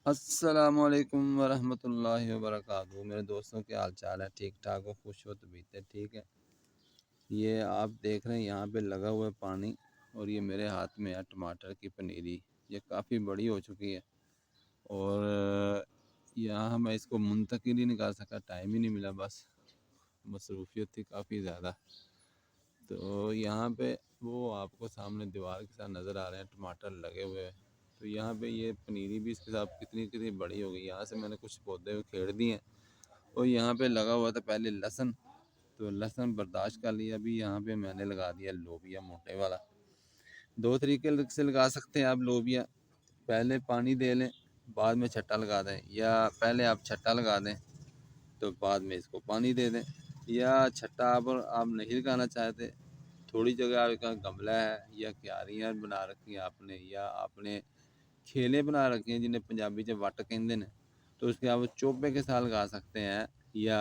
السلام علیکم ورحمۃ اللہ وبرکاتہ۔ میرے دوستوں کے حال چال ہے؟ ٹھیک ٹھاک ہو؟ خوش ہو؟ طبیعت ٹھیک ہے؟ یہ آپ دیکھ رہے ہیں یہاں پہ لگا ہوا ہے پانی، اور یہ میرے ہاتھ میں ہے ٹماٹر کی پنیری۔ یہ کافی بڑی ہو چکی ہے، اور یہاں میں اس کو منتقل ہی نہیں کر سکا، ٹائم ہی نہیں ملا، بس مصروفیت تھی کافی زیادہ۔ تو یہاں پہ وہ آپ کو سامنے دیوار کے ساتھ نظر آ رہے ہیں ٹماٹر لگے ہوئے ہیں۔ تو یہاں پہ یہ پنیری بھی اس کے ساتھ کتنی بڑی ہو گئی۔ یہاں سے میں نے کچھ پودے کھیڑ دیے ہیں، اور یہاں پہ لگا ہوا تھا پہلے لہسن، تو لہسن برداشت کر لیا۔ ابھی یہاں پہ میں نے لگا دیا لوبیا موٹے والا۔ دو طریقے سے لگا سکتے ہیں آپ لوبیا، پہلے پانی دے لیں بعد میں چھٹا لگا دیں، یا پہلے آپ چھٹا لگا دیں تو بعد میں اس کو پانی دے دیں، یا چھٹا آپ نہیں لگانا چاہتے، تھوڑی جگہ آپ کا گملہ ہے یا کیاریاں بنا رکھی ہیں آپ نے، یا آپ نے کھیلے بنا رکھے ہیں جنہیں پنجابی سے وٹ کہندے ہیں، تو اس کے آپ چوبے کے ساتھ لگا سکتے ہیں، یا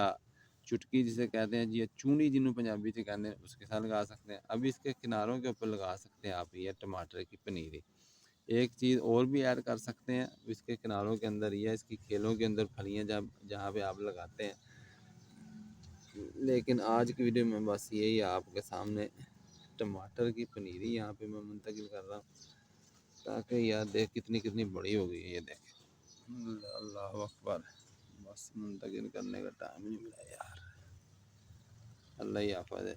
چٹکی جسے کہتے ہیں جی، یا چونی جنہوں پنجابی سے کہتے ہیں اس کے ساتھ لگا سکتے ہیں۔ اب اس کے کناروں کے اوپر لگا سکتے ہیں آپ یہ ٹماٹر کی پنیری۔ ایک چیز اور بھی ایڈ کر سکتے ہیں اس کے کناروں کے اندر، یا اس کی کھیلوں کے اندر پھلیاں جہاں پہ آپ لگاتے ہیں۔ لیکن آج کی ویڈیو میں بس یہی ہے آپ کے سامنے، ٹماٹر کی پنیری یہاں پہ میں منتقل کر رہا ہوں، تاکہ یار دیکھ کتنی بڑی ہو گئی ہے۔ یہ دیکھ، اللہ اکبر، بس منتقل کرنے کا ٹائم نہیں ملا یار، اللہ ہی حافظ ہے۔